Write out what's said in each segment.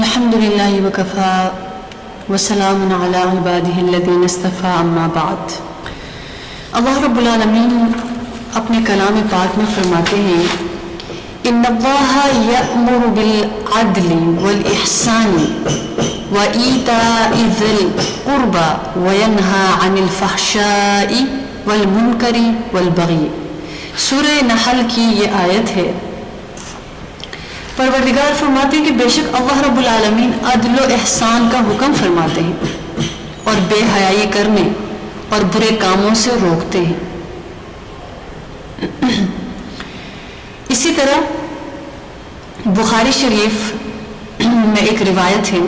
الحمد للہ وکفا وسلام علی عبادہ الذین اصطفی اما بعد۔ اللہ رب العالمین اپنے کلام پاک میں فرماتے ہیں ان اللہ یأمر بالعدل والاحسان وایتاء ذی القربى وینہی عن الفحشاء والمنکر والبغی۔ سورہ نحل کی یہ آیت ہے۔ پروردگار فرماتے ہیں کہ بے شک اللہ رب العالمین عدل و احسان کا حکم فرماتے ہیں اور بے حیائی کرنے اور برے کاموں سے روکتے ہیں۔ اسی طرح بخاری شریف میں ایک روایت ہے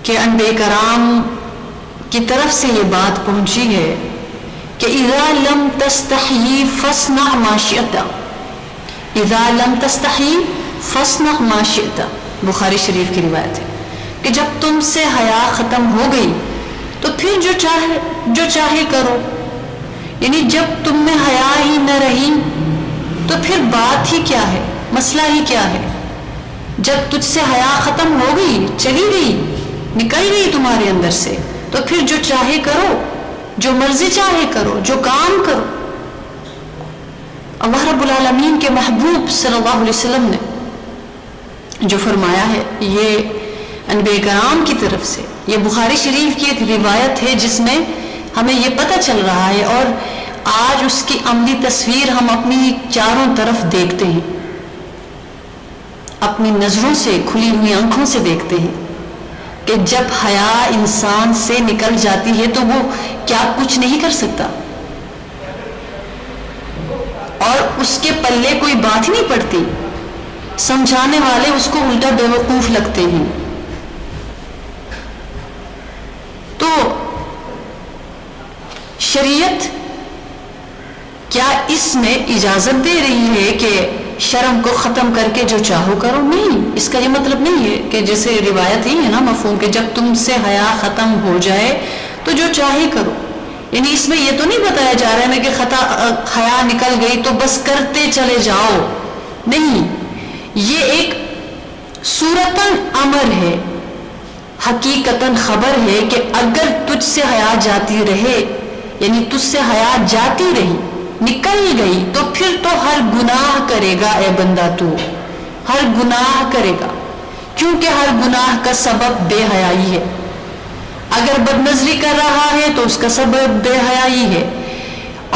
کہ انبیاء کرام کی طرف سے یہ بات پہنچی ہے کہ اذا لم تستحی فاصنع ما شئت، اذا لم تستحی فاصنع ما شئت، بخاری شریف کی روایت ہے کہ جب تم سے حیا ختم ہو گئی تو پھر جو چاہے کرو، یعنی جب تم میں حیا ہی نہ رہی تو پھر بات ہی کیا ہے، مسئلہ ہی کیا ہے۔ جب تجھ سے حیا ختم ہو گئی، چلی گئی، نکل گئی تمہارے اندر سے، تو پھر جو چاہے کرو، جو مرضی چاہے کرو، جو کام کرو۔ اللہ رب العالمین کے محبوب صلی اللہ علیہ وسلم نے جو فرمایا ہے یہ انبیاء کرام کی طرف سے، یہ بخاری شریف کی ایک روایت ہے جس میں ہمیں یہ پتہ چل رہا ہے اور آج اس کی عملی تصویر ہم اپنی چاروں طرف دیکھتے ہیں، اپنی نظروں سے، کھلی ہوئی آنکھوں سے دیکھتے ہیں کہ جب حیا انسان سے نکل جاتی ہے تو وہ کیا کچھ نہیں کر سکتا اور اس کے پلے کوئی بات ہی نہیں پڑتی، سمجھانے والے اس کو الٹا بیوقوف لگتے ہیں۔ تو شریعت کیا اس میں اجازت دے رہی ہے کہ شرم کو ختم کر کے جو چاہو کرو؟ نہیں، اس کا یہ مطلب نہیں ہے کہ جیسے روایت ہی ہے نا مفہوم کہ جب تم سے حیا ختم ہو جائے تو جو چاہے کرو، یعنی اس میں یہ تو نہیں بتایا جا رہا ہے کہ حیا نکل گئی تو بس کرتے چلے جاؤ، نہیں، یہ ایک صورتاً امر ہے، حقیقتاً خبر ہے کہ اگر تجھ سے حیا جاتی رہے، یعنی تجھ سے حیا جاتی رہی، نکل گئی، تو پھر تو ہر گناہ کرے گا اے بندہ، تو ہر گناہ کرے گا، کیونکہ ہر گناہ کا سبب بے حیائی ہے۔ اگر بد نظری کر رہا ہے تو اس کا سبب بے حیائی ہے،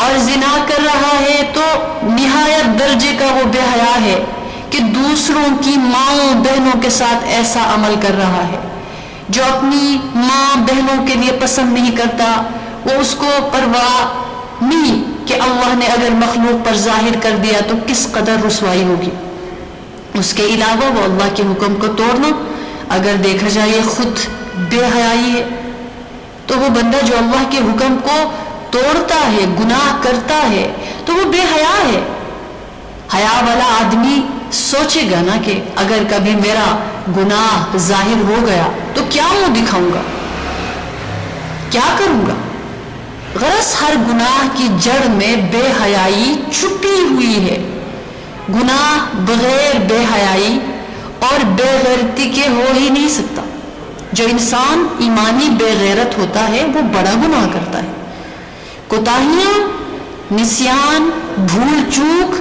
اور زنا کر رہا ہے تو نہایت درجے کا وہ بے حیا ہے کہ دوسروں کی ماؤں بہنوں کے ساتھ ایسا عمل کر رہا ہے جو اپنی ماں بہنوں کے لیے پسند نہیں کرتا، وہ اس کو پرواہ نہیں کہ اللہ نے اگر مخلوق پر ظاہر کر دیا تو کس قدر رسوائی ہوگی۔ اس کے علاوہ وہ اللہ کے حکم کو توڑنا، اگر دیکھا جائے خود بے حیائی ہے، تو وہ بندہ جو اللہ کے حکم کو توڑتا ہے، گناہ کرتا ہے، تو وہ بے حیا ہے۔ حیا والا آدمی سوچے گا نا کہ اگر کبھی میرا گناہ ظاہر ہو گیا تو کیا منہ دکھاؤں گا، کیا کروں گا۔ غرض ہر گناہ کی جڑ میں بے حیائی چھپی ہوئی ہے۔ گناہ بغیر بے حیائی اور بے غیرتی کے ہو ہی نہیں سکتا۔ جو انسان ایمانی بے غیرت ہوتا ہے وہ بڑا گناہ کرتا ہے۔ کوتاہیاں، نسیان، بھول چوک،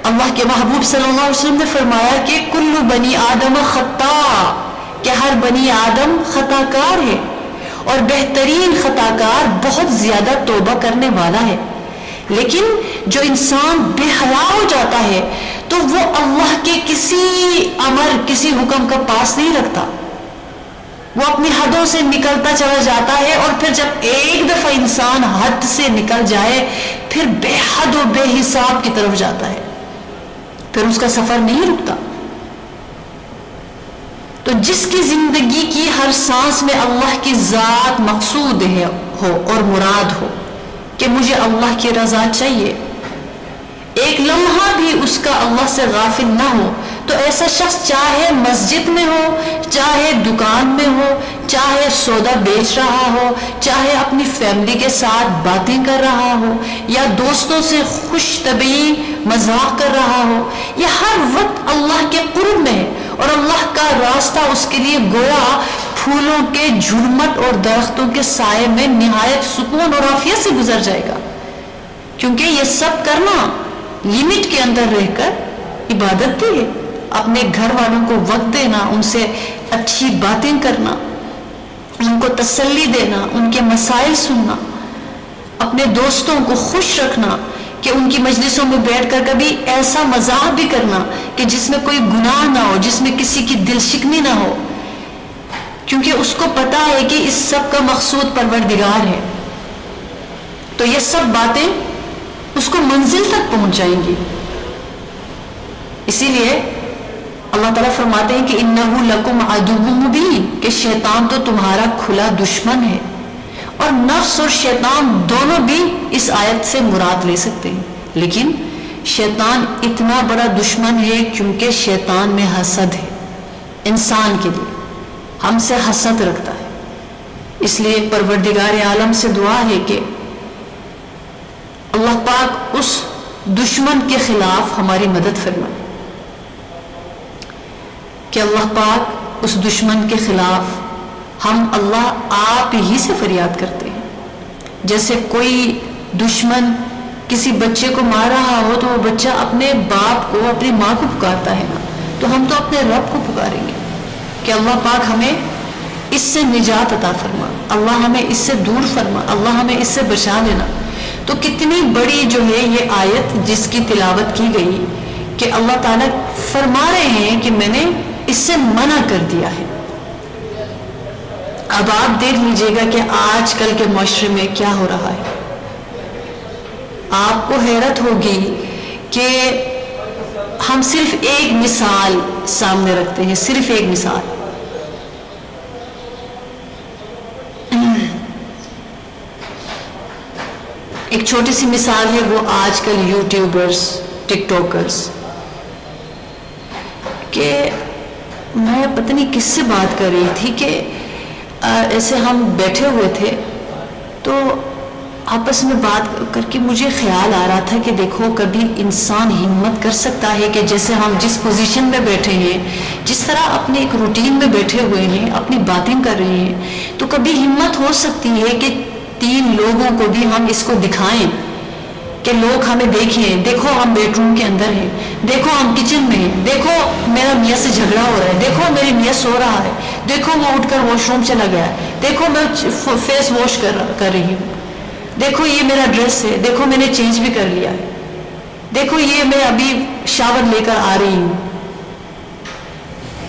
اللہ کے محبوب صلی اللہ علیہ وسلم نے فرمایا کہ کل بنی آدم خطاء، کہ ہر بنی آدم خطا کار ہے، اور بہترین خطا کار بہت زیادہ توبہ کرنے والا ہے۔ لیکن جو انسان بے حیا ہو جاتا ہے تو وہ اللہ کے کسی امر، کسی حکم کا پاس نہیں رکھتا، وہ اپنی حدوں سے نکلتا چلا جاتا ہے، اور پھر جب ایک دفعہ انسان حد سے نکل جائے پھر بے حد و بے حساب کی طرف جاتا ہے، پھر اس کا سفر نہیں رکتا۔ تو جس کی زندگی کی ہر سانس میں اللہ کی ذات مقصود ہو اور مراد ہو کہ مجھے اللہ کی رضا چاہیے، ایک لمحہ بھی اس کا اللہ سے غافل نہ ہو، تو ایسا شخص چاہے مسجد میں ہو، چاہے دکان میں ہو، چاہے سودا بیچ رہا ہو، چاہے اپنی فیملی کے ساتھ باتیں کر رہا ہو، یا دوستوں سے خوش طبعی مذاق کر رہا ہو، یہ ہر وقت اللہ کے قرب میں ہے۔ کا راستہ اس کے لیے گویا پھولوں کے جھرمٹ اور درختوں کے سائے میں نہایت سکون اور عافیت سے گزر جائے گا. کیونکہ یہ سب کرنا لمٹ کے اندر رہ کر عبادت بھی ہے. اپنے گھر والوں کو وقت دینا، ان سے اچھی باتیں کرنا، ان کو تسلی دینا، ان کے مسائل سننا، اپنے دوستوں کو خوش رکھنا کہ ان کی مجلسوں میں بیٹھ کر کبھی ایسا مزاح بھی کرنا کہ جس میں کوئی گناہ نہ ہو، جس میں کسی کی دل شکنی نہ ہو، کیونکہ اس کو پتا ہے کہ اس سب کا مقصود پروردگار ہے. تو یہ سب باتیں اس کو منزل تک پہنچ جائیں گی. اسی لیے اللہ تعالیٰ فرماتے ہیں کہ انہ لکم عدو مبین، کہ شیطان تو تمہارا کھلا دشمن ہے. اور نفس اور شیطان دونوں بھی اس آیت سے مراد لے سکتے ہیں، لیکن شیطان اتنا بڑا دشمن ہے کیونکہ شیطان میں حسد ہے. انسان کے لیے ہم سے حسد رکھتا ہے. اس لیے پروردگار عالم سے دعا ہے کہ اللہ پاک اس دشمن کے خلاف ہماری مدد فرمائے، کہ اللہ پاک اس دشمن کے خلاف ہم اللہ آپ ہی سے فریاد کرتے ہیں. جیسے کوئی دشمن کسی بچے کو مار رہا ہو تو وہ بچہ اپنے باپ کو، اپنی ماں کو پکارتا ہے نا، تو ہم تو اپنے رب کو پکاریں گے کہ اللہ پاک ہمیں اس سے نجات عطا فرما، اللہ ہمیں اس سے دور فرما، اللہ ہمیں اس سے بچا لینا. تو کتنی بڑی جو ہے یہ آیت جس کی تلاوت کی گئی کہ اللہ تعالیٰ فرما رہے ہیں کہ میں نے اس سے منع کر دیا ہے. اب آپ دیکھ لیجئے گا کہ آج کل کے معاشرے میں کیا ہو رہا ہے. آپ کو حیرت ہوگی کہ ہم صرف ایک مثال سامنے رکھتے ہیں، صرف ایک مثال. ایک چھوٹی سی مثال ہے، وہ آج کل یوٹیوبرز، ٹک ٹاکرز، کہ میں پتہ نہیں کس سے بات کر رہی تھی کہ ایسے ہم بیٹھے ہوئے تھے تو آپس میں بات کر کے مجھے خیال آ رہا تھا کہ دیکھو کبھی انسان ہمت کر سکتا ہے کہ جیسے ہم جس پوزیشن میں بیٹھے ہیں، جس طرح اپنے ایک روٹین میں بیٹھے ہوئے ہیں، اپنی باتیں کر رہے ہیں، تو کبھی ہمت ہو سکتی ہے کہ 3 لوگوں کو بھی ہم اس کو دکھائیں کہ لوگ ہمیں دیکھیں، دیکھو ہم بیڈ روم کے اندر ہیں، دیکھو ہم کچن میں ہیں، دیکھو میرا میاں سے جھگڑا ہو رہا ہے، دیکھو میری میاں سو رہا ہے، دیکھو وہ اٹھ کر واش روم چلا گیا ہے، دیکھو میں فیس واش کر رہی ہوں، دیکھو یہ میرا ڈریس ہے، دیکھو میں نے چینج بھی کر لیا ہے، دیکھو یہ میں ابھی شاور لے کر آ رہی ہوں،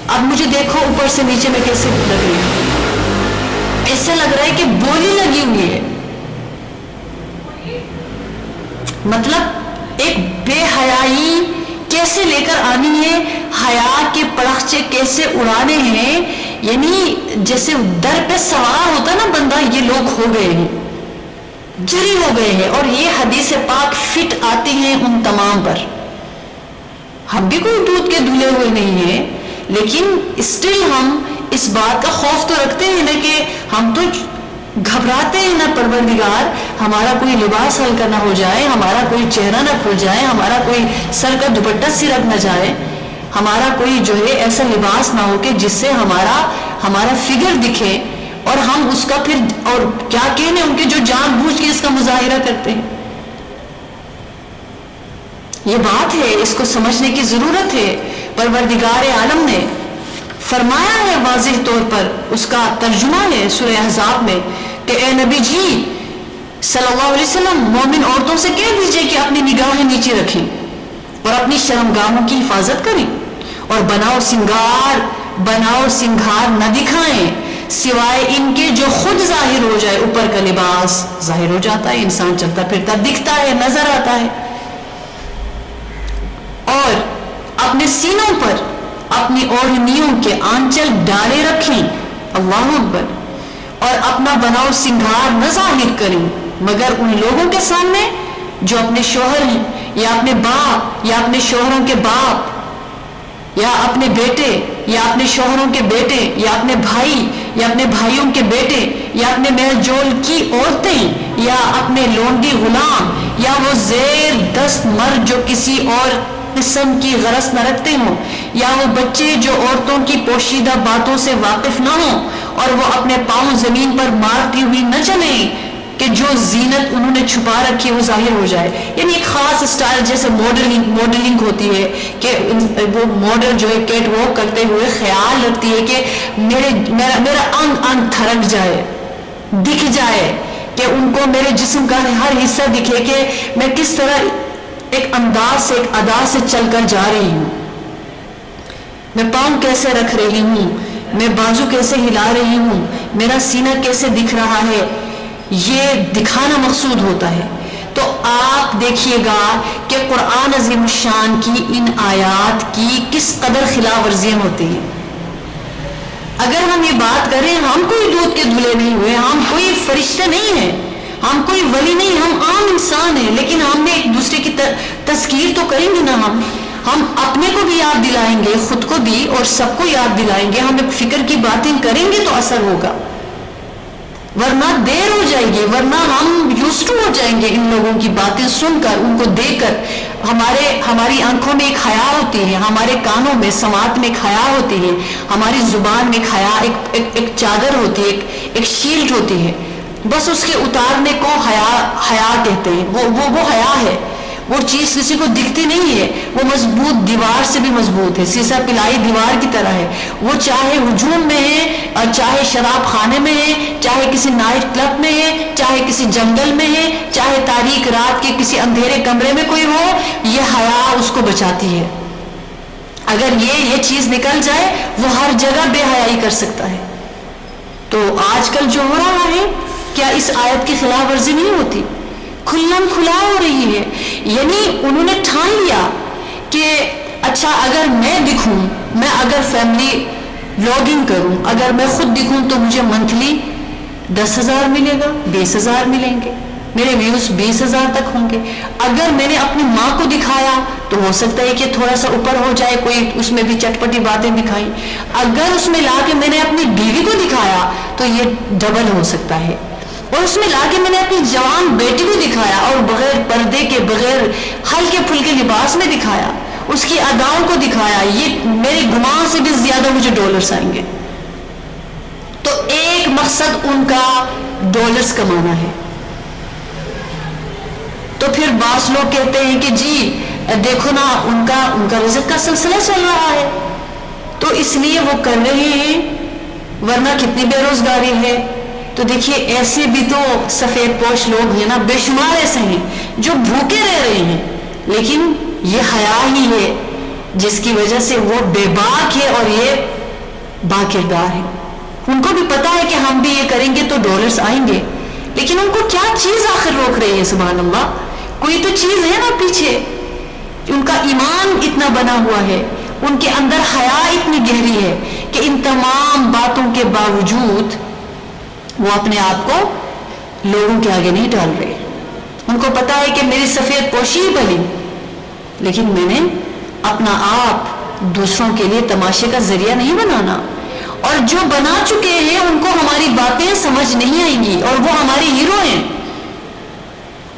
اب مجھے دیکھو اوپر سے نیچے میں کیسے لگ رہی ہوں. ایسے لگ رہا ہے کہ بولی لگی ہوئی ہے. مطلب ایک بے حیائی کیسے لے کر آنی ہے، حیا کے پرخچے کیسے اڑانے ہیں. یعنی جیسے در پہ سوار ہوتا نا بندہ، یہ لوگ ہو گئے ہیں، جری ہو گئے ہیں. اور یہ حدیث پاک فٹ آتی ہیں ان تمام پر. ہم بھی کوئی دودھ کے دھلے ہوئے نہیں ہیں، لیکن اسٹل ہم اس بات کا خوف تو رکھتے ہیں نا کہ ہم تو گھبراتے ہیں نا پروردگار ہمارا کوئی لباس ہلکا نہ ہو جائے، ہمارا کوئی چہرہ نہ کھل جائے، ہمارا کوئی سر کا دوپٹہ سرک نہ جائے، ہمارا کوئی جو ہے ایسا لباس نہ ہو کہ جس سے ہمارا فگر دکھے اور ہم اس کا پھر اور کیا کہنے ان کے جو جان بوجھ کے اس کا مظاہرہ کرتے ہیں. یہ بات ہے، اس کو سمجھنے کی ضرورت ہے. پروردگار عالم نے فرمایا ہے واضح طور پر، اس کا ترجمہ ہے سورہ احزاب میں کہ اے نبی جی صلی اللہ علیہ وسلم مومن عورتوں سے کہہ دیجئے کہ اپنی نگاہیں نیچے رکھیں اور اپنی شرمگاہوں کی حفاظت کریں اور بناؤ سنگھار نہ دکھائیں سوائے ان کے جو خود ظاہر ہو جائے. اوپر کا لباس ظاہر ہو جاتا ہے، انسان چلتا پھرتا دکھتا ہے، نظر آتا ہے. اور اپنے سینوں پر اپنی اوڑھنیوں کے آنچل ڈالے رکھیں، اللہ اکبر. اور اپنا بناؤ سنگھار نہ ظاہر کریں مگر ان لوگوں کے سامنے جو اپنے شوہر ہیں یا اپنے باپ یا اپنے شوہروں کے باپ یا اپنے بیٹے یا اپنے شوہروں کے بیٹے یا اپنے بھائی یا اپنے بھائیوں کے بیٹے یا اپنے میل جول کی عورتیں یا اپنے لونڈی غلام یا وہ زیر دست مرد جو کسی اور قسم کی غرض نہ رکھتے ہوں، یا وہ بچے جو عورتوں کی پوشیدہ باتوں سے واقف نہ ہوں اور وہ اپنے پاؤں زمین پر مارتی ہوئی نہ چلیں کہ جو زینت انہوں نے چھپا رکھی ہے وہ ظاہر ہو جائے. یعنی ایک خاص اسٹائل جیسے ماڈلنگ ہوتی ہے کہ وہ ماڈل جو ہے کیٹ واک کرتے ہوئے خیال رکھتی ہے کہ میرا انگ تھرک جائے، دکھ جائے، کہ ان کو میرے جسم کا ہر حصہ دکھے کہ میں کس طرح ایک انداز سے ایک ادا سے چل کر جا رہی ہوں، میں پاؤں کیسے رکھ رہی ہوں، میں بازو کیسے ہلا رہی ہوں، میرا سینہ کیسے دکھ رہا ہے، یہ دکھانا مقصود ہوتا ہے. تو آپ دیکھیے گا کہ قرآن عظیم الشان کی ان آیات کی کس قدر خلاف ورزیاں ہوتی ہیں. اگر ہم یہ بات کریں، ہم کوئی دودھ کے دھلے نہیں ہوئے، ہم کوئی فرشتے نہیں ہیں، ہم کوئی ولی نہیں، ہم عام انسان ہیں، لیکن ہم نے ایک دوسرے کی تذکیر تو کریں گے نا. ہم اپنے کو بھی یاد دلائیں گے، خود کو بھی اور سب کو یاد دلائیں گے. ہم فکر کی باتیں کریں گے تو اثر ہوگا، ورنہ دیر ہو جائے گی، ورنہ ہم یوزڈ ہو جائیں گے ان لوگوں کی باتیں سن کر، ان کو دیکھ کر. ہماری آنکھوں میں ایک حیا ہوتی ہے، ہمارے کانوں میں سماعت میں ایک حیا ہوتی ہے، ہماری زبان میں ایک حیا، ایک چادر ہوتی ہے، ایک شیلڈ ہوتی ہے. بس اس کے اتارنے کو حیا کہتے ہیں. وہ حیا ہے، وہ چیز کسی کو دکھتی نہیں ہے، وہ مضبوط دیوار سے بھی مضبوط ہے، سیسا پلائی دیوار کی طرح ہے. وہ چاہے ہجوم میں ہے اور چاہے شراب خانے میں ہے، چاہے کسی نائٹ کلب میں ہے، چاہے کسی جنگل میں ہے، چاہے تاریک رات کے کسی اندھیرے کمرے میں کوئی ہو، یہ حیا اس کو بچاتی ہے. اگر یہ چیز نکل جائے وہ ہر جگہ بے حیائی کر سکتا ہے. تو آج کل جو ہو رہا ہے، کیا اس آیت کی خلاف ورزی نہیں ہوتی؟ کھلم کھلا ہو رہی ہے. یعنی انہوں نے ٹھان لیا کہ اچھا اگر میں دکھوں، میں اگر فیملی ولاگنگ کروں، اگر میں خود دکھوں تو مجھے منتھلی 10,000 ملے گا، 20,000 ملیں گے، میرے ویوز 20,000 تک ہوں گے. اگر میں نے اپنی ماں کو دکھایا تو ہو سکتا ہے کہ تھوڑا سا اوپر ہو جائے، کوئی اس میں بھی چٹپٹی باتیں دکھائی. اگر اس میں لا کے میں نے اپنی بیوی کو دکھایا تو یہ ڈبل ہو سکتا ہے. اور اس میں لا کے میں نے اپنی جوان بیٹی کو دکھایا اور بغیر پردے کے، بغیر ہلکے پھلکے لباس میں دکھایا، اس کی اداؤں کو دکھایا، یہ میرے گمان سے بھی زیادہ مجھے ڈالرز آئیں گے. تو ایک مقصد ان کا ڈالرز کمانا ہے. تو پھر بعض لوگ کہتے ہیں کہ جی دیکھو نا ان کا رزق کا سلسلہ چل رہا ہے تو اس لیے وہ کر رہے ہیں، ورنہ کتنی بے روزگاری ہے. تو دیکھیے ایسے بھی تو سفید پوش لوگ ہیں نا، بے شمار ایسے ہیں جو بھوکے رہ رہے ہیں، لیکن یہ حیا ہی ہے جس کی وجہ سے وہ بے باک ہے اور یہ باکردار ہے. ان کو بھی پتا ہے کہ ہم بھی یہ کریں گے تو ڈالرز آئیں گے، لیکن ان کو کیا چیز آخر روک رہی ہے؟ سبحان اللہ، کوئی تو چیز ہے نا پیچھے. ان کا ایمان اتنا بنا ہوا ہے، ان کے اندر حیا اتنی گہری ہے کہ ان تمام باتوں کے باوجود وہ اپنے آپ کو لوگوں کے آگے نہیں ڈال رہے. ان کو پتا ہے کہ میری سفید پوشی ہی بنی، لیکن میں نے اپنا آپ دوسروں کے لیے تماشے کا ذریعہ نہیں بنانا. اور جو بنا چکے ہیں ان کو ہماری باتیں سمجھ نہیں آئیں گی اور وہ ہمارے ہیرو ہیں.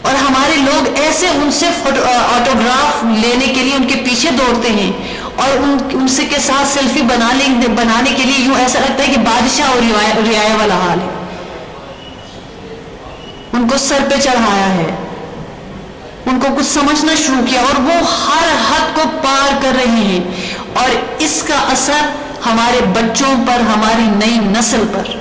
اور ہمارے لوگ ایسے ان سے آٹوگراف لینے کے لیے ان کے پیچھے دوڑتے ہیں اور ان سے کے ساتھ سیلفی بنانے کے لیے یوں ایسا لگتا ہے کہ بادشاہ اور رعایا والا حال ہے. ان کو سر پہ چڑھایا ہے، ان کو کچھ سمجھنا شروع کیا اور وہ ہر حد کو پار کر رہے ہیں. اور اس کا اثر ہمارے بچوں پر، ہماری نئی نسل پر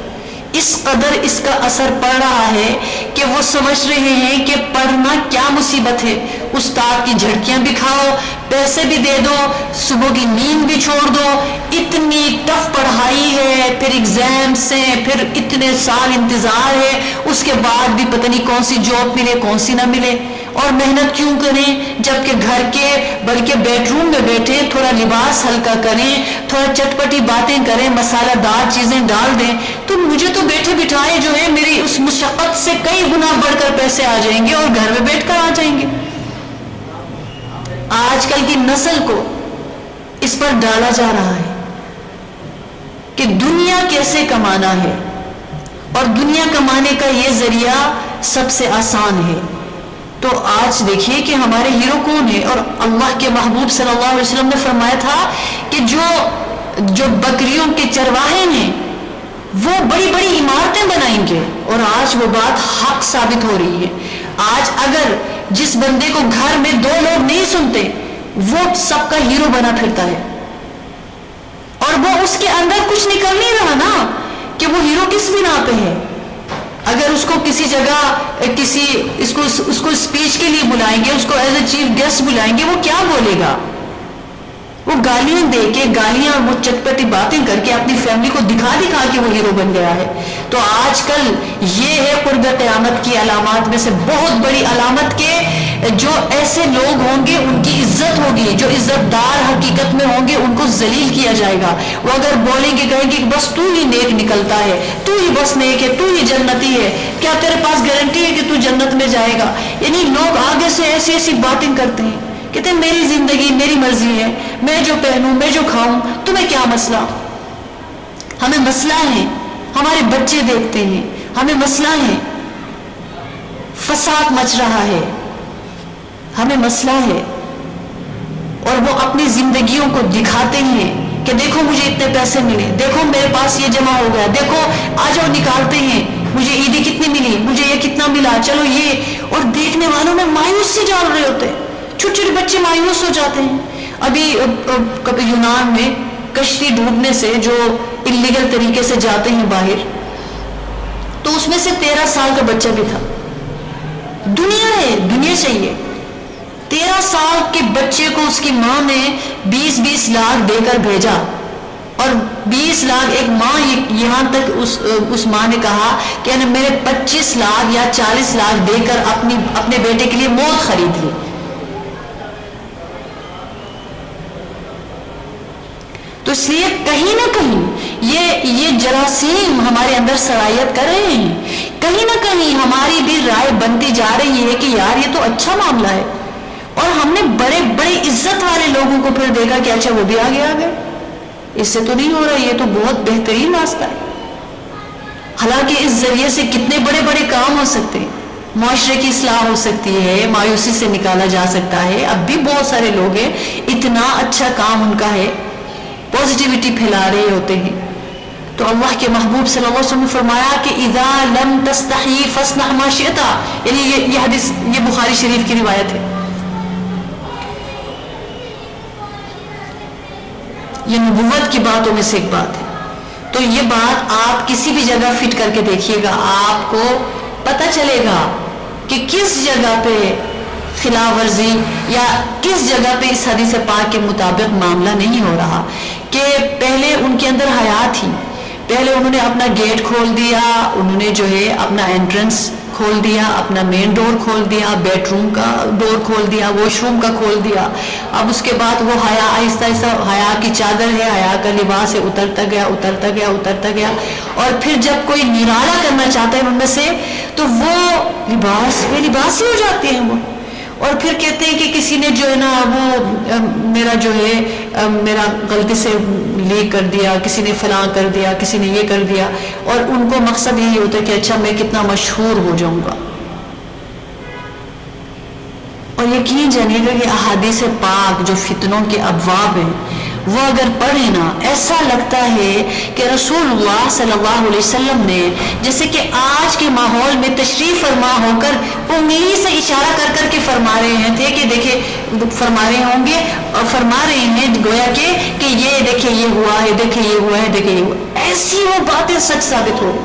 اس قدر اس کا اثر پڑ رہا ہے کہ وہ سمجھ رہے ہیں کہ پڑھنا کیا مصیبت ہے. استاد کی جھڑکیاں بھی کھاؤ، پیسے بھی دے دو، صبح کی نیند بھی چھوڑ دو، اتنی ٹف پڑھائی ہے، پھر ایگزامس ہیں، پھر اتنے سال انتظار ہے، اس کے بعد بھی پتہ نہیں کون سی جاب ملے کون سی نہ ملے. اور محنت کیوں کریں جبکہ گھر کے بلکہ بیڈ روم میں بیٹھے تھوڑا لباس ہلکا کریں، تھوڑا چٹپٹی باتیں کریں، مسالہ دار چیزیں ڈال دیں تو مجھے تو بیٹھے بٹھائے جو ہے میری اس مشقت سے کئی گنا بڑھ کر پیسے آ جائیں گے اور گھر میں بیٹھ کر آ جائیں گے. آج کل کی نسل کو اس پر ڈالا جا رہا ہے کہ دنیا کیسے کمانا ہے، اور دنیا کمانے کا یہ ذریعہ سب سے آسان ہے. تو آج دیکھیے کہ ہمارے ہیرو کون ہے، اور اللہ کے محبوب صلی اللہ علیہ وسلم نے فرمایا تھا کہ جو بکریوں کے چرواہے ہیں وہ بڑی بڑی عمارتیں بنائیں گے، اور آج وہ بات حق ثابت ہو رہی ہے۔ آج اگر جس بندے کو گھر میں 2 لوگ نہیں سنتے وہ سب کا ہیرو بنا پھرتا ہے، اور وہ اس کے اندر کچھ نکل نہیں رہا نا کہ وہ ہیرو کس بنا پہ ہے۔ اگر اس کو کسی جگہ اس کو اسپیچ کے لیے بلائیں گے، اس کو ایز اے چیف گیسٹ بلائیں گے، وہ کیا بولے گا؟ وہ گالیاں دے کے، گالیاں وہ چٹپٹی باتیں کر کے اپنی فیملی کو دکھا کہ وہ ہیرو بن گیا ہے۔ تو آج کل یہ ہے قرب قیامت کی علامات میں سے بہت بڑی علامت کے جو ایسے لوگ ہوں گے ان کی عزت ہوگی، جو عزت دار حقیقت میں ہوں گے ان کو ذلیل کیا جائے گا۔ وہ اگر بولیں گے کہیں گے کہ بس تو ہی نیک نکلتا ہے، تو ہی بس نیک ہے، تو ہی جنتی ہے، کیا تیرے پاس گارنٹی ہے کہ تو جنت میں جائے گا؟ یعنی لوگ آگے سے ایسی ایسی باتیں کرتے ہیں، کہتے ہیں میری زندگی میری مرضی ہے، میں جو پہنوں میں جو کھاؤں، تمہیں کیا مسئلہ؟ ہمیں مسئلہ ہے، ہمارے بچے دیکھتے ہیں، ہمیں مسئلہ ہے، فساد مچ رہا ہے، ہمیں مسئلہ ہے، اور وہ اپنی زندگیوں کو دکھاتے ہیں کہ دیکھو مجھے اتنے پیسے ملے، دیکھو میرے پاس یہ جمع ہو گیا، دیکھو آ جاؤ نکالتے ہیں، مجھے عیدی کتنی ملی، مجھے یہ کتنا ملا، چلو یہ، اور دیکھنے والوں میں مایوسی ڈال رہے ہوتے ہیں۔ چھوٹے چھوٹے بچے مایوس ہو جاتے ہیں۔ ابھی کبھی یونان میں کشتی ڈوبنے سے جو انلیگل طریقے سے جاتے ہیں باہر، تو اس میں سے 13 سال کا بچہ بھی تھا۔ دنیا ہے، دنیا چاہیے۔ 13 سال کے بچے کو اس کی ماں نے 20-20 لاکھ دے کر بھیجا، اور 20 لاکھ ایک ماں، یہاں تک اس ماں نے کہا کہ میرے 25 لاکھ یا 40 لاکھ دے کر اپنے بیٹے کے لیے موت خرید لی۔ تو اس لیے کہیں نہ کہیں یہ جراثیم ہمارے اندر سرایت کر رہے ہیں، کہیں نہ کہیں ہماری بھی رائے بنتی جا رہی ہے کہ یار یہ تو اچھا معاملہ ہے، اور ہم نے بڑے بڑے عزت والے لوگوں کو پھر دیکھا کہ اچھا وہ بھی آگے آ گئے، اس سے تو نہیں ہو رہا، یہ تو بہت بہترین راستہ ہے۔ حالانکہ اس ذریعے سے کتنے بڑے بڑے کام ہو سکتے ہیں، معاشرے کی اصلاح ہو سکتی ہے، مایوسی سے نکالا جا سکتا ہے۔ اب بھی بہت سارے لوگ ہیں اتنا اچھا کام ان کا ہے، پازیٹیوٹی پھیلا رہے ہوتے ہیں۔ تو اللہ کے محبوب صلی اللہ علیہ وسلم نے فرمایا کہ اذا لم تستحی فاصنع ما شئت، یعنی یہ حدیث، یہ بخاری شریف کی روایت ہے۔ یہ نبوت کی باتوں میں سے ایک بات ہے۔ تو یہ بات آپ کسی بھی جگہ فٹ کر کے دیکھیے گا، آپ کو پتہ چلے گا کہ کس جگہ پہ خلاف ورزی یا کس جگہ پہ اس حدیث پاک کے مطابق معاملہ نہیں ہو رہا۔ کہ پہلے ان کے اندر حیا تھی، پہلے انہوں نے اپنا گیٹ کھول دیا، انہوں نے جو ہے اپنا انٹرنس کھول دیا، اپنا مین ڈور کھول دیا، بیڈ روم کا ڈور کھول دیا، واش روم کا کھول دیا۔ اب اس کے بعد وہ حیا آہستہ آہستہ، حیا کی چادر ہے، حیا کا لباس ہے، اترتا گیا اترتا گیا اترتا گیا، اور پھر جب کوئی نرالا کرنا چاہتا ہے ان میں سے تو وہ لباس بے لباس ہی ہو جاتے ہیں وہ، اور پھر کہتے ہیں کہ کسی نے جو ہے نا وہ میرا غلطی سے لیک کر دیا، کسی نے فلاں کر دیا، کسی نے یہ کر دیا، اور ان کو مقصد یہی ہوتا ہے کہ اچھا میں کتنا مشہور ہو جاؤں گا۔ اور یقین جانیے گا کہ احادیث پاک جو فتنوں کے ابواب ہیں وہ اگر پڑھیں نا، ایسا لگتا ہے کہ رسول اللہ صلی اللہ علیہ وسلم نے جیسے کہ آج کے ماحول میں تشریف فرما ہو کر انگلی سے اشارہ کر کر کے فرما رہے تھے کہ دیکھیں، فرما رہے ہوں گے اور فرما رہے ہیں گویا کہ یہ دیکھیں یہ ہوا ہے، دیکھیں یہ ہوا ہے، دیکھیں یہ ہوا، ایسی وہ باتیں سچ ثابت ہو۔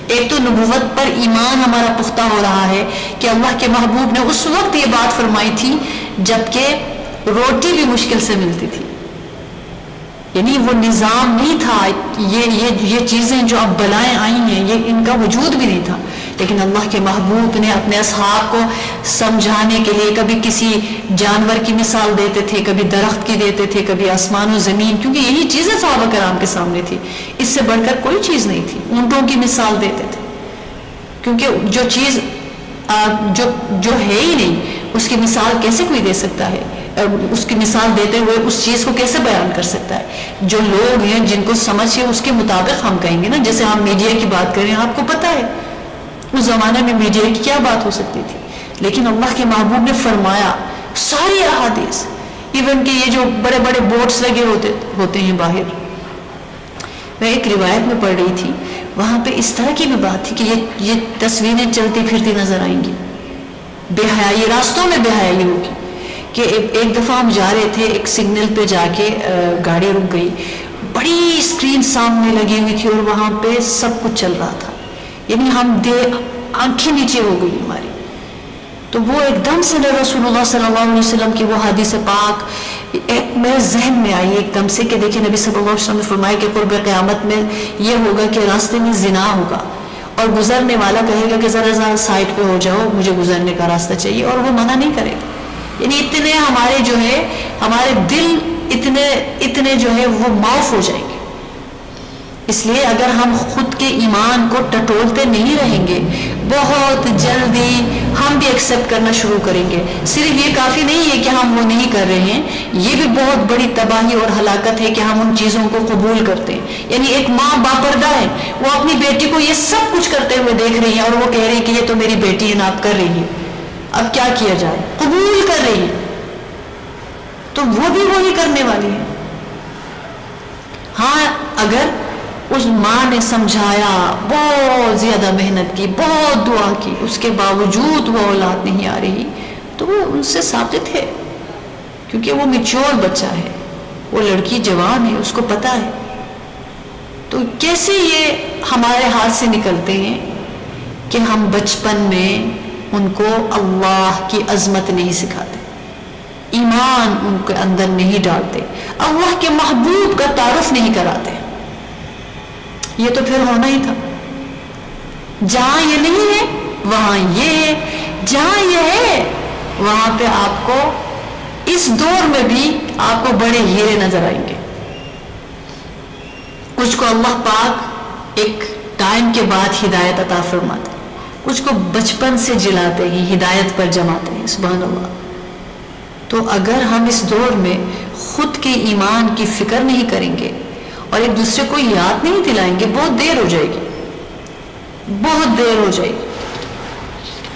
ایک تو نبوت پر ایمان ہمارا پختہ ہو رہا ہے کہ اللہ کے محبوب نے اس وقت یہ بات فرمائی تھی جبکہ روٹی بھی مشکل سے ملتی تھی، یعنی وہ نظام نہیں تھا، یہ چیزیں جو اب بلائیں آئی ہیں یہ ان کا وجود بھی نہیں تھا، لیکن اللہ کے محبوب نے اپنے اصحاب کو سمجھانے کے لیے کبھی کسی جانور کی مثال دیتے تھے، کبھی درخت کی دیتے تھے، کبھی آسمان و زمین، کیونکہ یہی چیزیں صحابہ کرام کے سامنے تھی، اس سے بڑھ کر کوئی چیز نہیں تھی۔ اونٹوں کی مثال دیتے تھے، کیونکہ جو چیز جو ہے ہی نہیں اس کی مثال کیسے کوئی دے سکتا ہے، اس کی مثال دیتے ہوئے اس چیز کو کیسے بیان کر سکتا ہے؟ جو لوگ ہیں جن کو سمجھ ہے اس کے مطابق ہم کہیں گے نا۔ جیسے ہم میڈیا کی بات کریں، آپ کو پتہ ہے اس زمانے میں میڈیا کی کیا بات ہو سکتی تھی، لیکن اللہ کے محبوب نے فرمایا ساری احادیث، ایون کہ یہ جو بڑے بڑے بورڈز لگے ہوتے ہیں باہر، میں ایک روایت میں پڑھ رہی تھی، وہاں پہ اس طرح کی بھی بات تھی کہ یہ تصویریں چلتی پھرتی نظر آئیں گی، بے حیائی، راستوں میں بے حیائی ہوگی. کہ ایک دفعہ ہم جا رہے تھے، ایک سگنل پہ جا کے گاڑی رک گئی، بڑی اسکرین سامنے لگی ہوئی تھی اور وہاں پہ سب کچھ چل رہا تھا، یعنی آنکھیں نیچے ہو گئی ہماری. تو وہ ایک دم سے رسول اللہ صلی اللہ علیہ وسلم کی وہ حدیث پاک ایک میرے ذہن میں آئی ایک دم سے، کہ دیکھیں نبی صلی اللہ علیہ وسلم نے فرمایا کہ قرب قیامت میں یہ ہوگا کہ راستے میں زنا ہوگا اور گزرنے والا کہے گا کہ ذرا سائڈ پہ ہو جاؤ، مجھے گزرنے کا راستہ چاہیے، اور وہ منع نہیں کرے گا. یعنی اتنے ہمارے جو ہے ہمارے دل اتنے جو ہے وہ معاف ہو جائیں گے. اس لیے اگر ہم خود کے ایمان کو ٹٹولتے نہیں رہیں گے، بہت جلدی ہم بھی ایکسیپٹ کرنا شروع کریں گے. صرف یہ کافی نہیں ہے کہ ہم وہ نہیں کر رہے ہیں، یہ بھی بہت بڑی تباہی اور ہلاکت ہے کہ ہم ان چیزوں کو قبول کرتے ہیں. یعنی ایک ماں باپردہ ہے، وہ اپنی بیٹی کو یہ سب کچھ کرتے ہوئے دیکھ رہی ہے اور وہ کہہ رہی ہے کہ یہ تو میری بیٹی ہے نا، آپ کر رہی ہے، اب کیا کیا جائے، قبول کر رہی ہے، تو وہ بھی وہی کرنے والی ہے. ہاں اگر اس ماں نے سمجھایا، بہت زیادہ محنت کی، بہت دعا کی، اس کے باوجود وہ اولاد نہیں آ رہی، تو وہ ان سے ثابت ہے، کیونکہ وہ میچور بچہ ہے، وہ لڑکی جوان ہے، اس کو پتا ہے. تو کیسے یہ ہمارے ہاتھ سے نکلتے ہیں کہ ہم بچپن میں ان کو اللہ کی عظمت نہیں سکھاتے، ایمان ان کے اندر نہیں ڈالتے، اللہ کے محبوب کا تعارف نہیں کراتے. یہ تو پھر ہونا ہی تھا. جہاں یہ نہیں ہے وہاں یہ ہے، جہاں یہ ہے وہاں پہ آپ کو اس دور میں بھی آپ کو بڑے ہیرے نظر آئیں گے. کچھ کو اللہ پاک ایک ٹائم کے بعد ہدایت عطا فرماتے، کچھ کو بچپن سے جلاتے ہی ہدایت پر جماتے ہیں. سبحان اللہ. تو اگر ہم اس دور میں خود کے ایمان کی فکر نہیں کریں گے اور ایک دوسرے کو یاد نہیں دلائیں گے، بہت دیر ہو جائے گی، بہت دیر ہو جائے گی.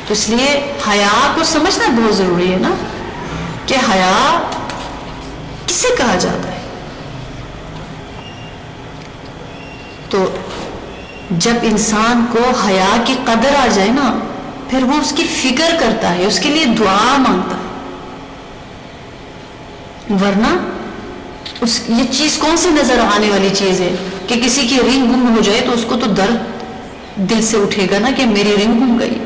تو اس لیے حیا کو سمجھنا بہت ضروری ہے نا، کہ حیا کسے کہا جاتا ہے. تو جب انسان کو حیا کی قدر آ جائے نا، پھر وہ اس کی فکر کرتا ہے، اس کے لیے دعا مانگتا ہے. ورنہ یہ چیز کون سی نظر آنے والی چیز ہے کہ کسی کی رنگ گم ہو جائے تو اس کو تو درد دل سے اٹھے گا نا کہ میری رنگ گم گئی،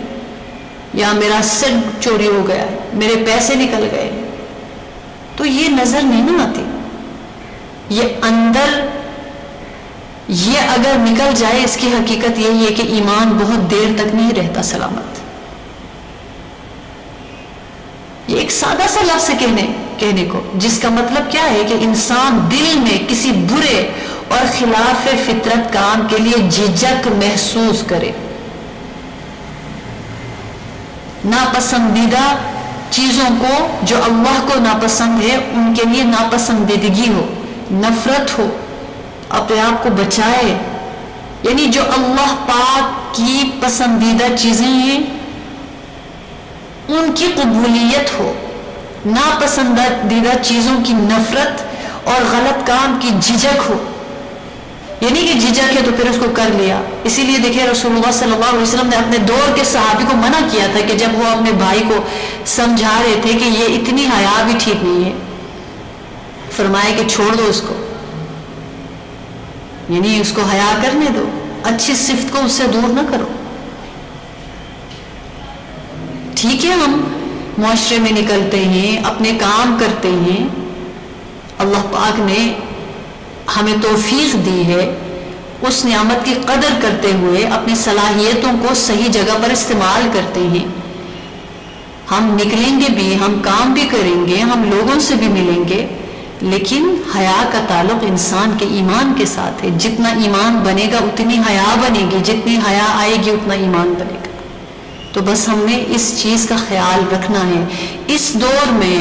یا میرا سیٹ چوری ہو گیا ہے، میرے پیسے نکل گئے. تو یہ نظر نہیں نہ آتی. یہ اندر یہ اگر نکل جائے، اس کی حقیقت یہی ہے کہ ایمان بہت دیر تک نہیں رہتا سلامت. یہ ایک سادہ سا لفظ کہنے کو، جس کا مطلب کیا ہے کہ انسان دل میں کسی برے اور خلاف فطرت کام کے لیے جھجک محسوس کرے، ناپسندیدہ چیزوں کو جو اللہ کو ناپسند ہے ان کے لیے ناپسندیدگی ہو، نفرت ہو، اپنے آپ کو بچائے. یعنی جو اللہ پاک کی پسندیدہ چیزیں ہیں ان کی قبولیت ہو، ناپسندیدہ چیزوں کی نفرت اور غلط کام کی جھجک ہو. یعنی کہ جھجک ہے تو پھر اس کو کر لیا. اسی لیے دیکھیں رسول اللہ صلی اللہ علیہ وسلم نے اپنے دور کے صحابی کو منع کیا تھا کہ جب وہ اپنے بھائی کو سمجھا رہے تھے کہ یہ اتنی حیا بھی ٹھیک نہیں ہے، فرمایا کہ چھوڑ دو اس کو، یعنی اس کو حیا کرنے دو، اچھی صفت کو اس سے دور نہ کرو. ٹھیک ہے ہم معاشرے میں نکلتے ہیں، اپنے کام کرتے ہیں، اللہ پاک نے ہمیں توفیق دی ہے، اس نعمت کی قدر کرتے ہوئے اپنی صلاحیتوں کو صحیح جگہ پر استعمال کرتے ہیں. ہم نکلیں گے بھی، ہم کام بھی کریں گے، ہم لوگوں سے بھی ملیں گے، لیکن حیا کا تعلق انسان کے ایمان کے ساتھ ہے. جتنا ایمان بنے گا اتنی حیا بنے گی، جتنی حیا آئے گی اتنا ایمان بنے گا. تو بس ہم نے اس چیز کا خیال رکھنا ہے. اس دور میں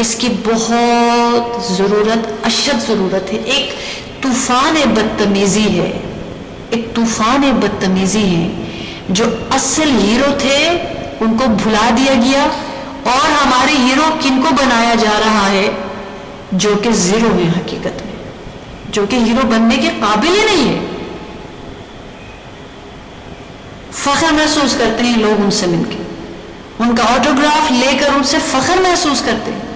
اس کی بہت ضرورت، اشد ضرورت ہے. ایک طوفان بدتمیزی ہے، ایک طوفان بدتمیزی ہے. جو اصل ہیرو تھے ان کو بھلا دیا گیا، اور ہمارے ہیرو کن کو بنایا جا رہا ہے؟ جو کہ زیرو ہیں حقیقت میں، جو کہ ہیرو بننے کے قابل ہی نہیں ہے۔ فخر محسوس کرتے ہیں لوگ ان سے مل کے، ان کا آٹوگراف لے کر ان سے فخر محسوس کرتے ہیں،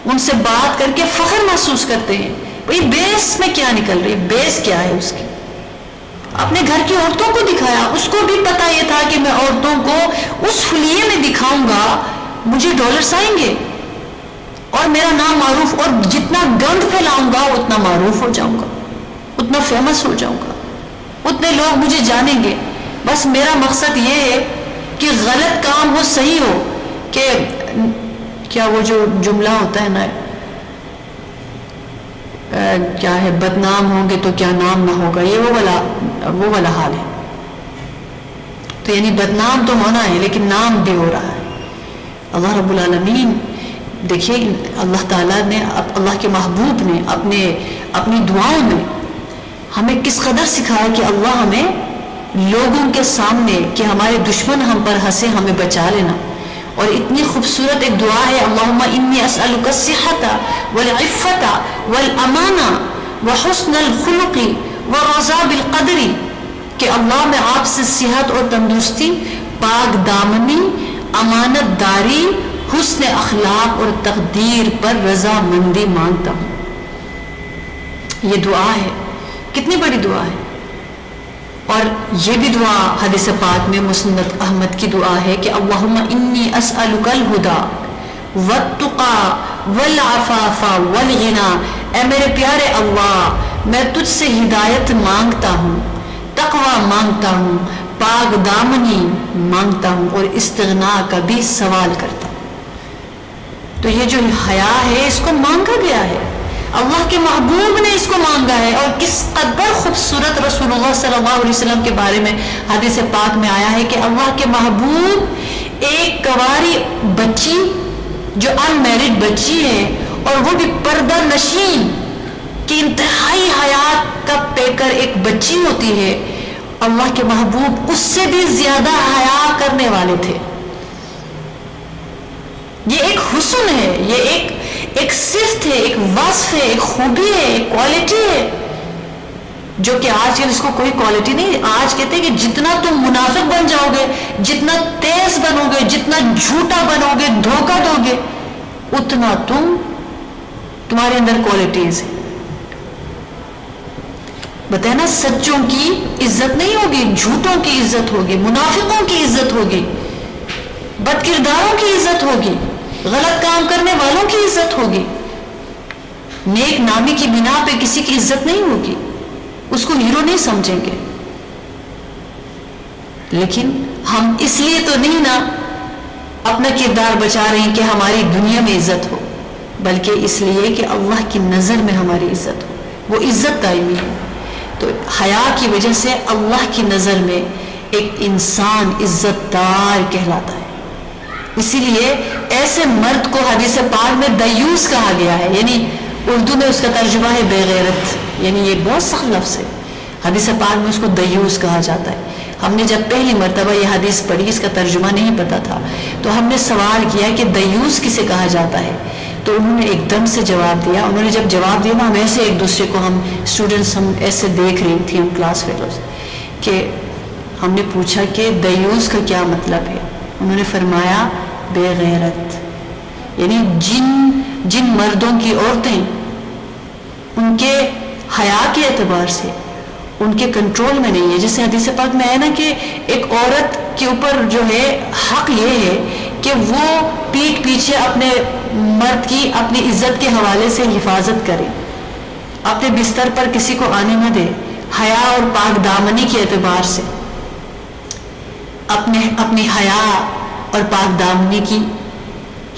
ان سے بات کر کے فخر محسوس کرتے ہیں۔ بھئی بیس میں کیا نکل رہی، بیس کیا ہے اس کی؟ اپنے گھر کی عورتوں کو دکھایا، اس کو بھی پتا یہ تھا کہ میں عورتوں کو اس حلیے میں دکھاؤں گا مجھے ڈالرز آئیں گے اور میرا نام معروف، اور جتنا گند پھیلاؤں گا اتنا معروف ہو جاؤں گا، اتنا فیمس ہو جاؤں گا، اتنے لوگ مجھے جانیں گے۔ بس میرا مقصد یہ ہے کہ غلط کام ہو صحیح ہو، کہ کیا وہ جو جملہ ہوتا ہے نا، کیا ہے، بدنام ہوں گے تو کیا نام نہ ہوگا، یہ وہ والا حال ہے۔ تو یعنی بدنام تو ہونا ہے لیکن نام بھی ہو رہا ہے۔ اللہ رب العالمین دیکھیے، اللہ تعالیٰ نے، اللہ کے محبوب نے اپنی دعاؤں میں ہمیں کس قدر سکھایا کہ اللہ ہمیں لوگوں کے سامنے کہ ہمارے دشمن ہم پر ہنسے ہمیں بچا لینا۔ اور اتنی خوبصورت ایک دعا ہے، اللہم انی اسألک الصحۃ والعفۃ والامانہ وحسن الخلق ورضا بالقدر، کہ اللہ میں آپ سے صحت اور تندرستی، پاک دامنی، امانت داری، حسن اخلاق اور تقدیر پر رضا مندی مانگتا ہوں۔ یہ دعا ہے، کتنی بڑی دعا ہے۔ اور یہ بھی دعا حدیث پاک میں مسند احمد کی دعا ہے کہ اللہم انی اسألک الہدی والتقی والعفاف والغنی، اے میرے پیارے اللہ میں تجھ سے ہدایت مانگتا ہوں، تقوی مانگتا ہوں، پاک دامنی مانگتا ہوں، اور استغنا کا بھی سوال کرتا ہوں۔ تو یہ جو حیا ہے اس کو مانگا گیا ہے، اللہ کے محبوب نے اس کو مانگا ہے۔ اور کس قدر خوبصورت رسول اللہ صلی اللہ علیہ وسلم کے بارے میں حدیث پاک میں آیا ہے کہ اللہ کے محبوب ایک کواری بچی جو انمیرڈ بچی ہے، اور وہ بھی پردہ نشین کہ انتہائی حیات کا پیکر ایک بچی ہوتی ہے، اللہ کے محبوب اس سے بھی زیادہ حیا کرنے والے تھے۔ یہ ایک حسن ہے، یہ ایک صفت ہے، ایک وصف ہے، ایک خوبی ہے، ایک کوالٹی ہے، جو کہ آج کل اس کو کوئی کوالٹی نہیں۔ آج کہتے ہیں کہ جتنا تم منافق بن جاؤ گے، جتنا تیز بنو گے، جتنا جھوٹا بنو گے، دھوکہ دو گے، اتنا تمہارے اندر کوالٹیز ہیں۔ بتائیں نا، سچوں کی عزت نہیں ہوگی، جھوٹوں کی عزت ہوگی، منافقوں کی عزت ہوگی، بد کرداروں کی عزت ہوگی، غلط کام کرنے والوں کی عزت ہوگی۔ نیک نامی کی بنا پہ کسی کی عزت نہیں ہوگی، اس کو ہیرو نہیں سمجھیں گے۔ لیکن ہم اس لیے تو نہیں نا اپنا کردار بچا رہے ہیں کہ ہماری دنیا میں عزت ہو، بلکہ اس لیے کہ اللہ کی نظر میں ہماری عزت ہو، وہ عزت دائمی ہے۔ تو حیا کی وجہ سے اللہ کی نظر میں ایک انسان عزت دار کہلاتا ہے۔ اسی لیے ایسے مرد کو حدیث پاک میں دیوس کہا گیا ہے، یعنی اردو میں اس کا ترجمہ ہے بے غیرت، یعنی یہ بہت سخت لفظ ہے۔ حدیث پاک میں اس کو دیوس کہا جاتا ہے۔ ہم نے جب پہلی مرتبہ یہ حدیث پڑھی، اس کا ترجمہ نہیں پتا تھا، تو ہم نے سوال کیا کہ دیوس کسے کہا جاتا ہے، تو انہوں نے ایک دم سے جواب دیا۔ انہوں نے جب جواب دیا نا، ہم ایسے ایک دوسرے کو، ہم اسٹوڈنٹس ہم ایسے دیکھ رہی تھی، ہم کلاس فیلوز، کہ ہم نے پوچھا کہ دیوس کا کیا مطلب ہے۔ انہوں نے فرمایا بے غیرت، یعنی جن مردوں کی عورتیں ان کے حیا کے اعتبار سے ان کے کنٹرول میں نہیں ہے، جیسے حدیث پاک میں ہے نا کہ ایک عورت کے اوپر جو ہے حق یہ ہے کہ وہ پیٹھ پیچھے اپنے مرد کی اپنی عزت کے حوالے سے حفاظت کرے، اپنے بستر پر کسی کو آنے نہ دے، حیا اور پاک دامنی کے اعتبار سے اپنی حیا اور پاک دامنی کی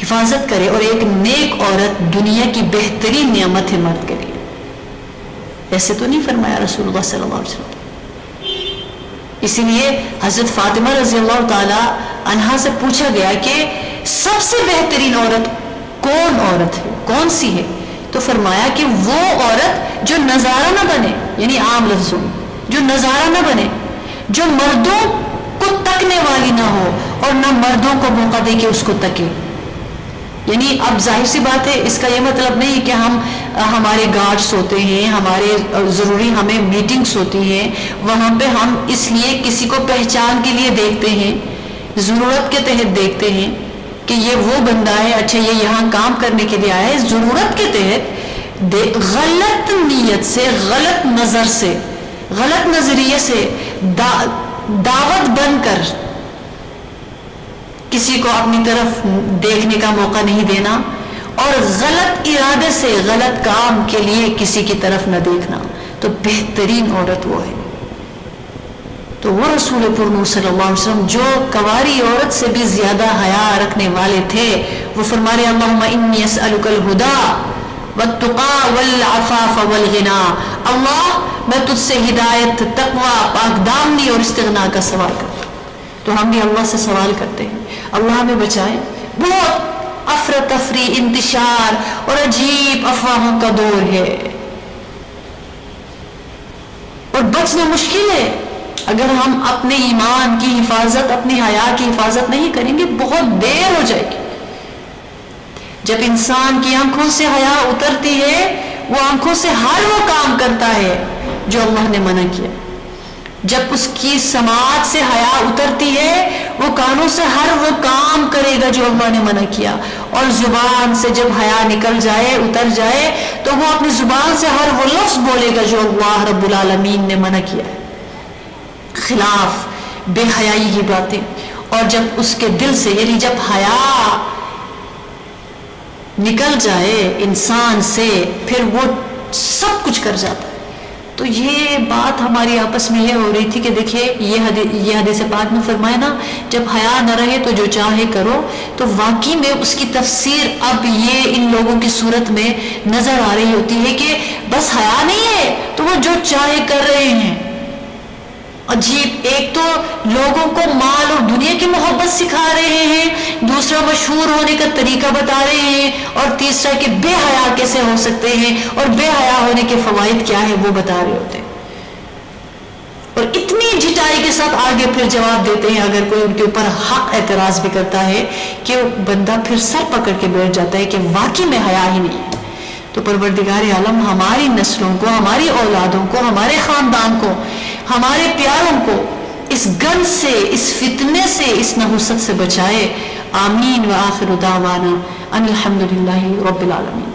حفاظت کرے، اور ایک نیک عورت دنیا کی بہترین نعمت ہے مرد کے لیے۔ ایسے تو نہیں فرمایا رسول اللہ صلی اللہ علیہ وسلم۔ اسی لیے حضرت فاطمہ رضی اللہ تعالی عنہا سے پوچھا گیا کہ سب سے بہترین عورت کون عورت ہے، کون سی ہے؟ تو فرمایا کہ وہ عورت جو نظارہ نہ بنے، یعنی عام لفظوں جو نظارہ نہ بنے، جو مردوں کو تکنے والی نہ ہو، اور نہ مردوں کو موقع دے کے اس کو تکے. یعنی اب ظاہر سی بات ہے اس کا یہ مطلب نہیں کہ ہمارے گارڈز ہوتے ہیں, ہمارے ضروری ہمیں میٹنگز ہوتی ہیں, وہاں پہ ہم اس لیے کسی کو پہچان کے لیے دیکھتے ہیں, ضرورت کے تحت دیکھتے ہیں کہ یہ وہ بندہ ہے, اچھا یہ یہاں کام کرنے کے لیے آیا ہے, ضرورت کے تحت غلط نیت سے, غلط نظر سے, غلط نظریے سے دعوت بن کر کسی کو اپنی طرف دیکھنے کا موقع نہیں دینا, اور غلط ارادے سے غلط کام کے لیے کسی کی طرف نہ دیکھنا, تو بہترین عورت وہ ہے. تو وہ رسول پرنور صلی اللہ علیہ وسلم جو کواری عورت سے بھی زیادہ حیا رکھنے والے تھے, وہ فرما رہے اللہم انی اسألک الہدی والتقی والعفاف والغنا, اللہ میں تجھ سے ہدایت, تقوی, پاک دامنی اور استغنا کا سوال کرتا ہوں. تو ہم بھی اللہ سے سوال کرتے ہیں اللہ ہمیں بچائے. بہت افراتفری, انتشار اور عجیب افواہوں کا دور ہے, اور بچنا مشکل ہے اگر ہم اپنے ایمان کی حفاظت, اپنی حیا کی حفاظت نہیں کریں گے, بہت دیر ہو جائے گی. جب انسان کی آنکھوں سے حیا اترتی ہے, وہ آنکھوں سے ہر وہ کام کرتا ہے جو اللہ نے منع کیا. جب اس کی سماعت سے حیا اترتی ہے, وہ کانوں سے ہر وہ کام کرے گا جو اللہ نے منع کیا, اور زبان سے جب حیا نکل جائے, اتر جائے, تو وہ اپنی زبان سے ہر وہ لفظ بولے گا جو اللہ رب العالمین نے منع کیا ہے, خلاف بے حیائی کی باتیں. اور جب اس کے دل سے, یعنی جب حیا نکل جائے انسان سے, پھر وہ سب کچھ کر جاتا ہے. تو یہ بات ہماری آپس میں یہ ہو رہی تھی کہ دیکھیے یہ حدیث پاک میں فرمایا نا, جب حیا نہ رہے تو جو چاہے کرو. تو واقعی میں اس کی تفسیر اب یہ ان لوگوں کی صورت میں نظر آ رہی ہوتی ہے کہ بس حیا نہیں ہے تو وہ جو چاہے کر رہے ہیں. عجیب, ایک تو لوگوں کو مال اور دنیا کی محبت سکھا رہے ہیں, دوسرا مشہور ہونے کا طریقہ بتا رہے ہیں, اور تیسرا کہ بے حیا کیسے ہو سکتے ہیں اور بے حیا ہونے کے فوائد کیا ہیں وہ بتا رہے ہوتے ہیں. اور اتنی جھٹائی کے ساتھ آگے پھر جواب دیتے ہیں اگر کوئی ان کے اوپر حق اعتراض بھی کرتا ہے, کہ بندہ پھر سر پکڑ کے بیٹھ جاتا ہے کہ واقعی میں حیا ہی نہیں ہے. تو پروردگار عالم ہماری نسلوں کو, ہماری اولادوں کو, ہمارے خاندان کو, ہمارے پیاروں کو اس گن سے, اس فتنے سے, اس نحوست سے بچائے. آمین. وآخر دعوانا ان الحمدللہ رب العالمین.